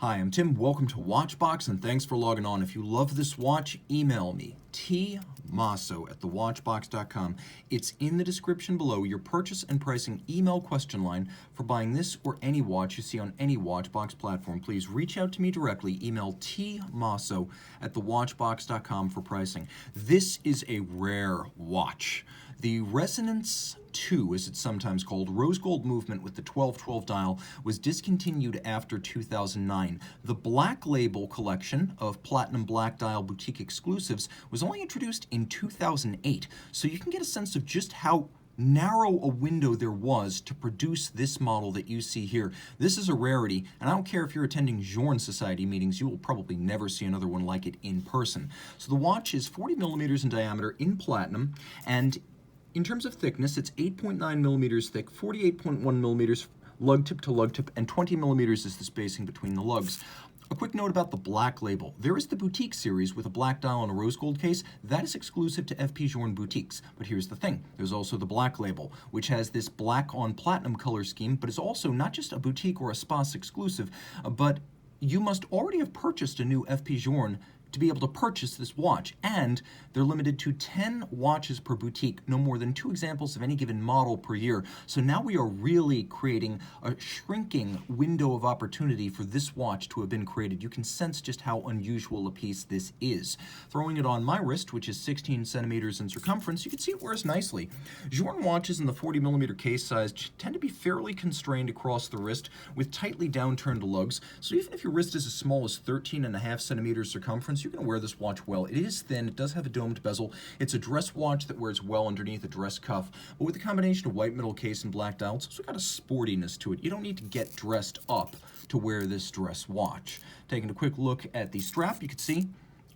Hi, I'm Tim. Welcome to Watchbox, and thanks for logging on. If you love this watch, email me, tmosso@thewatchbox.com. It's in the description below, your purchase and pricing email question line for buying this or any watch you see on any Watchbox platform. Please reach out to me directly. Email tmosso@thewatchbox.com for pricing. This is a rare watch. The Resonance 2, as it's sometimes called, rose gold movement with the 1212 dial, was discontinued after 2009. The Black Label collection of platinum black dial boutique exclusives was only introduced in 2008, so you can get a sense of just how narrow a window there was to produce this model that you see here. This is a rarity, and I don't care if you're attending Journe Society meetings, you will probably never see another one like it in person. So the watch is 40 millimeters in diameter in platinum, and in terms of thickness, it's 8.9 millimeters thick, 48.1 millimeters lug tip to lug tip, and 20 millimeters is the spacing between the lugs. A quick note about the Black Label. There is the Boutique series with a black dial and a rose gold case. That is exclusive to FP Journe boutiques. But here's the thing. There's also the Black Label, which has this black on platinum color scheme, but is also not just a boutique or a spas exclusive, but you must already have purchased a new FP Journe to be able to purchase this watch, and they're limited to 10 watches per boutique, no more than 2 examples of any given model per year. So now we are really creating a shrinking window of opportunity for this watch to have been created. You can sense just how unusual a piece this is. Throwing it on my wrist, which is 16 centimeters in circumference, you can see it wears nicely. Journe watches in the 40 millimeter case size tend to be fairly constrained across the wrist with tightly downturned lugs. So even if your wrist is as small as 13.5 centimeters circumference, you can wear this watch well. It is thin, it does have a domed bezel. It's a dress watch that wears well underneath a dress cuff, but with a combination of white middle case and black dial, it's also got a sportiness to it. You don't need to get dressed up to wear this dress watch. Taking a quick look at the strap, you can see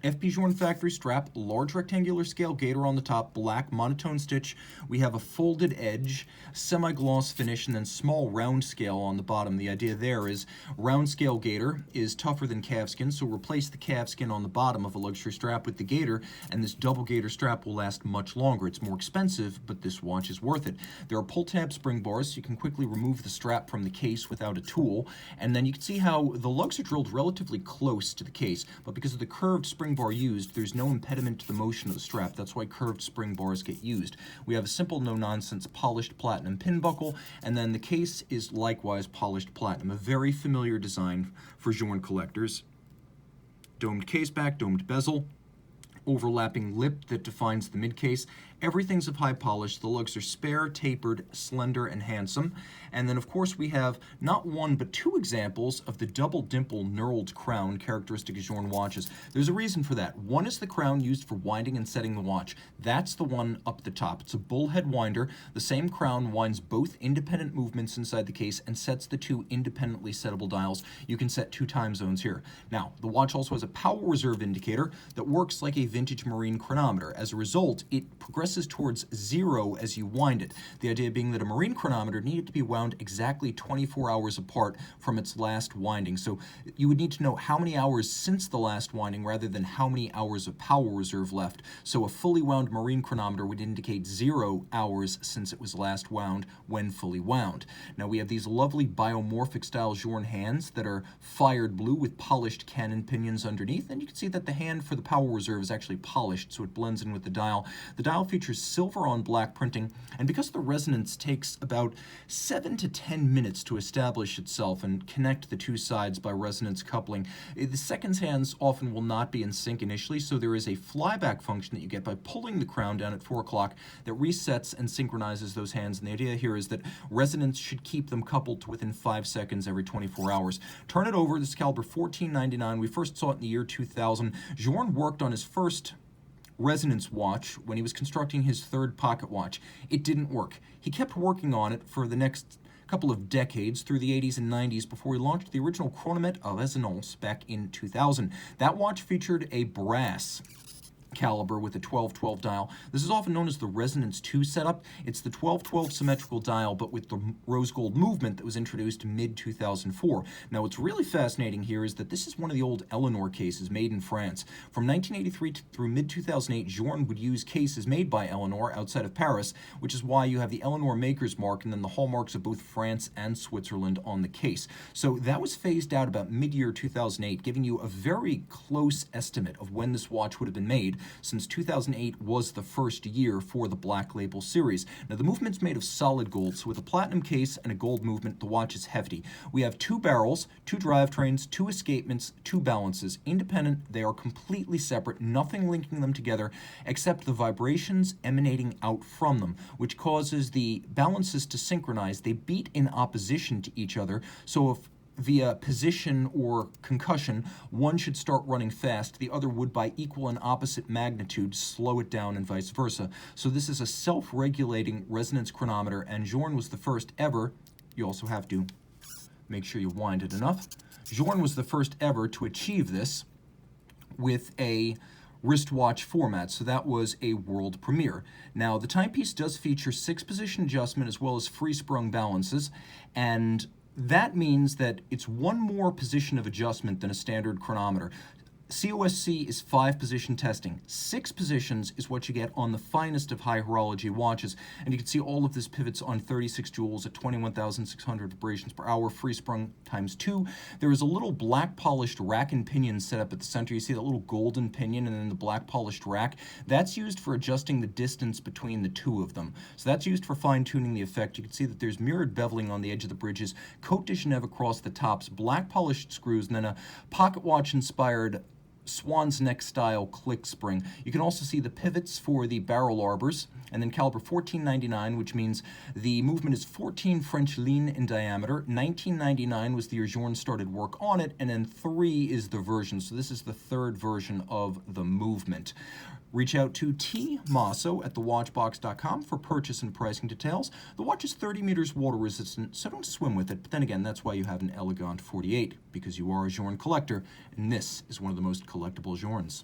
FP Journe factory strap, large rectangular scale gator on the top, black monotone stitch. We have a folded edge, semi-gloss finish, and then small round scale on the bottom. The idea there is round scale gator is tougher than calfskin, so replace the calfskin on the bottom of a luxury strap with the gator, and this double gator strap will last much longer. It's more expensive, but this watch is worth it. There are pull tab spring bars, so you can quickly remove the strap from the case without a tool, and then you can see how the lugs are drilled relatively close to the case, but because of the curved spring bar used, there's no impediment to the motion of the strap. That's why curved spring bars get used. We have a simple, no-nonsense polished platinum pin buckle, and then the case is likewise polished platinum, a very familiar design for Journe collectors. Domed case back, domed bezel, overlapping lip that defines the mid-case. Everything's of high polish. The lugs are spare, tapered, slender, and handsome. And then, of course, we have not one but 2 examples of the double dimple knurled crown characteristic of Journe watches. There's a reason for that. One is the crown used for winding and setting the watch. That's the one up the top. It's a bullhead winder. The same crown winds both independent movements inside the case and sets the 2 independently settable dials. You can set 2 time zones here. Now, the watch also has a power reserve indicator that works like a vintage marine chronometer. As a result, it progresses towards 0 as you wind it. The idea being that a marine chronometer needed to be wound exactly 24 hours apart from its last winding. So you would need to know how many hours since the last winding rather than how many hours of power reserve left. So a fully wound marine chronometer would indicate 0 hours since it was last wound when fully wound. Now we have these lovely biomorphic style Journe hands that are fired blue with polished cannon pinions underneath, and you can see that the hand for the power reserve is actually polished, so it blends in with the dial. The dial features silver on black printing, and because the resonance takes about 7 to 10 minutes to establish itself and connect the 2 sides by resonance coupling, the seconds hands often will not be in sync initially, so there is a flyback function that you get by pulling the crown down at 4 o'clock that resets and synchronizes those hands, and the idea here is that resonance should keep them coupled to within 5 seconds every 24 hours. Turn it over. This is caliber 1499. We first saw it in the year 2000. Journe worked on his first resonance watch when he was constructing his 3rd pocket watch. It didn't work. He kept working on it for the next couple of decades through the 80s and 90s before he launched the original Chronometre à résonance back in 2000. That watch featured a brass caliber with a 12-12 dial. This is often known as the Resonance 2 setup. It's the 12-12 symmetrical dial, but with the rose gold movement that was introduced mid-2004. Now, what's really fascinating here is that this is one of the old Eleanor cases made in France. From 1983 through mid-2008, Journe would use cases made by Eleanor outside of Paris, which is why you have the Eleanor maker's mark and then the hallmarks of both France and Switzerland on the case. So that was phased out about mid-year 2008, giving you a very close estimate of when this watch would have been made, since 2008 was the first year for the Black Label series. Now, the movement's made of solid gold, so with a platinum case and a gold movement, the watch is hefty. We have 2 barrels, 2 drivetrains, 2 escapements, 2 balances. Independent, they are completely separate, nothing linking them together except the vibrations emanating out from them, which causes the balances to synchronize. They beat in opposition to each other, so if via position or concussion, one should start running fast, the other would by equal and opposite magnitude slow it down, and vice versa. So this is a self-regulating resonance chronometer, and Journe was the first ever, you also have to make sure you wind it enough, Journe was the first ever to achieve this with a wristwatch format, so that was a world premiere. Now, the timepiece does feature 6-position adjustment as well as free-sprung balances, and that means that it's one more position of adjustment than a standard chronometer. COSC is 5-position testing. 6 positions is what you get on the finest of high horology watches, and you can see all of this pivots on 36 joules at 21,600 vibrations per hour, free sprung times 2. There is a little black polished rack and pinion set up at the center. You see that little golden pinion and then the black polished rack. That's used for adjusting the distance between the two of them. So that's used for fine-tuning the effect. You can see that there's mirrored beveling on the edge of the bridges, Cote de Genève across the tops, black polished screws, and then a pocket watch inspired swan's neck style click spring. You can also see the pivots for the barrel arbors, and then caliber 1499, which means the movement is 14 French lignes in diameter. 1999 was the year Journe started work on it, and then 3 is the version. So this is the 3rd version of the movement. Reach out to Tim Mosso at thewatchbox.com for purchase and pricing details. The watch is 30 meters water resistant, so don't swim with it. But then again, that's why you have an Elegant 48, because you are a Journe collector, and this is one of the most collectible Journes.